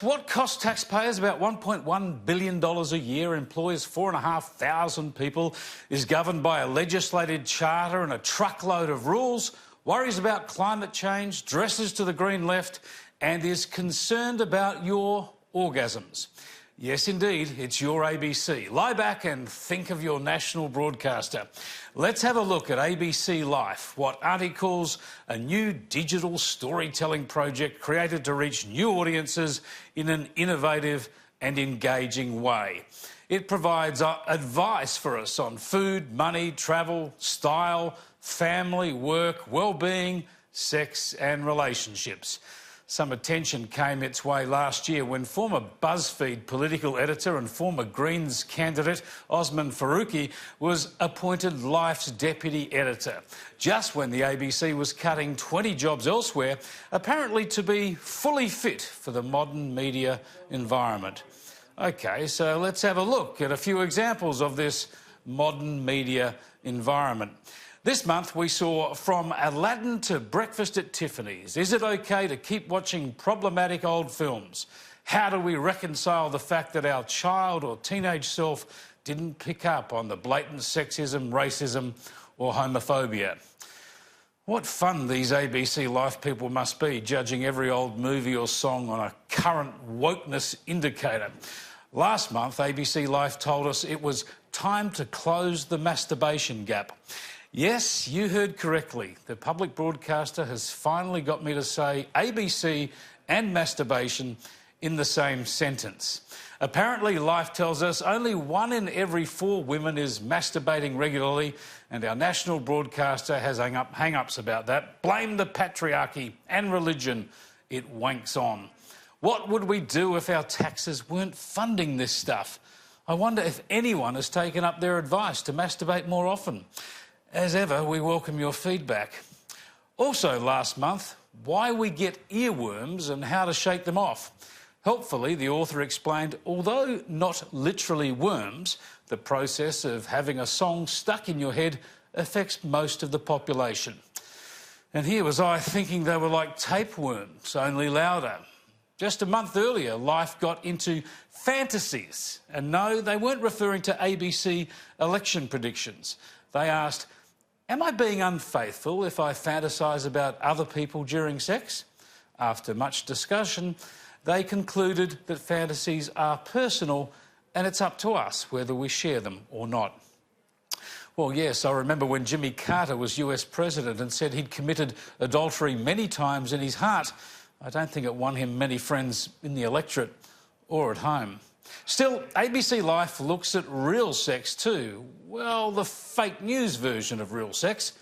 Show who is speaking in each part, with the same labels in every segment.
Speaker 1: What costs taxpayers about $1.1 billion a year, employs 4,500 people, is governed by a legislated charter and a truckload of rules, worries about climate change, dresses to the green left, and is concerned about your orgasms. Yes, indeed, it's your ABC. Lie back and think of your national broadcaster. Let's have a look at ABC Life, what Auntie calls a new digital storytelling project created to reach new audiences in an innovative and engaging way. It provides advice for us on food, money, travel, style, family, work, well-being, sex and relationships. Some attention came its way last year when former BuzzFeed political editor and former Greens candidate Osman Faruqi was appointed Life's deputy editor, just when the ABC was cutting 20 jobs elsewhere, apparently to be fully fit for the modern media environment. OK, so let's have a look at a few examples of this modern media environment. This month we saw From Aladdin to Breakfast at Tiffany's. Is it okay to keep watching problematic old films? How do we reconcile the fact that our child or teenage self didn't pick up on the blatant sexism, racism or homophobia? What fun these ABC Life people must be, judging every old movie or song on a current wokeness indicator. Last month, ABC Life told us it was time to close the masturbation gap. Yes, you heard correctly. The public broadcaster has finally got me to say ABC and masturbation in the same sentence. Apparently, Life tells us only 1 in every 4 women is masturbating regularly, and our national broadcaster has hang-ups about that. Blame the patriarchy and religion it wanks on. What would we do if our taxes weren't funding this stuff? I wonder if anyone has taken up their advice to masturbate more often. As ever, we welcome your feedback. Also last month, why we get earworms and how to shake them off. Helpfully, the author explained, although not literally worms, the process of having a song stuck in your head affects most of the population. And here was I thinking they were like tapeworms, only louder. Just a month earlier, Life got into fantasies. And no, they weren't referring to ABC election predictions. They asked, am I being unfaithful if I fantasise about other people during sex? After much discussion, they concluded that fantasies are personal and it's up to us whether we share them or not. Well, yes, I remember when Jimmy Carter was US President and said he'd committed adultery many times in his heart. I don't think it won him many friends in the electorate or at home. Still, ABC Life looks at real sex too. Well, the fake news version of real sex.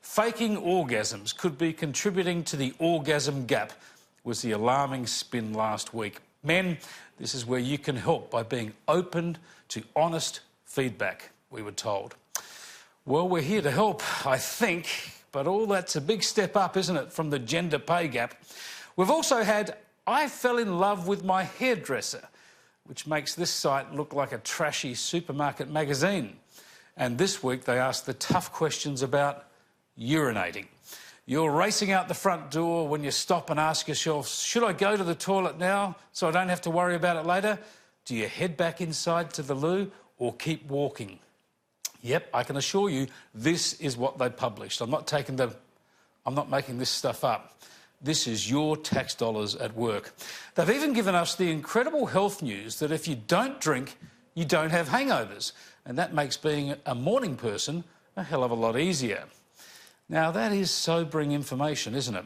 Speaker 1: Faking orgasms could be contributing to the orgasm gap, was the alarming spin last week. Men, this is where you can help by being open to honest feedback, we were told. Well, we're here to help, I think, but all that's a big step up, isn't it, from the gender pay gap. We've also had I fell in love with my hairdresser, which makes this site look like a trashy supermarket magazine. And this week they asked the tough questions about urinating. You're racing out the front door when you stop and ask yourself, should I go to the toilet now so I don't have to worry about it later? Do you head back inside to the loo or keep walking? Yep, I can assure you this is what they published. I'm not making this stuff up. This is your tax dollars at work. They've even given us the incredible health news that if you don't drink, you don't have hangovers. And that makes being a morning person a hell of a lot easier. Now, that is sobering information, isn't it?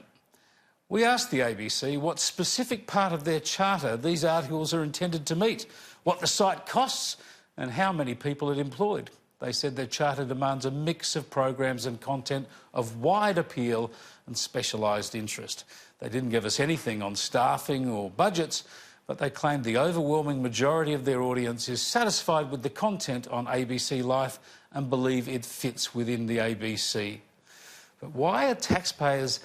Speaker 1: We asked the ABC what specific part of their charter these articles are intended to meet, what the site costs and how many people it employed. They said their charter demands a mix of programs and content of wide appeal and specialised interest. They didn't give us anything on staffing or budgets, but they claimed the overwhelming majority of their audience is satisfied with the content on ABC Life and believe it fits within the ABC. But why are taxpayers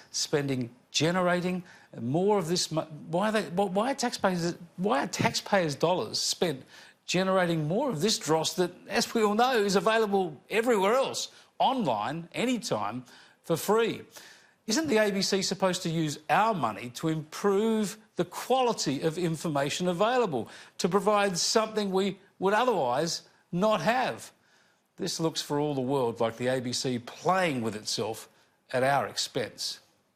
Speaker 1: generating more of this? Why are taxpayers' dollars spent generating more of this dross that, as we all know, is available everywhere else, online, anytime, for free? Isn't the ABC supposed to use our money to improve the quality of information available, to provide something we would otherwise not have? This looks for all the world like the ABC playing with itself at our expense.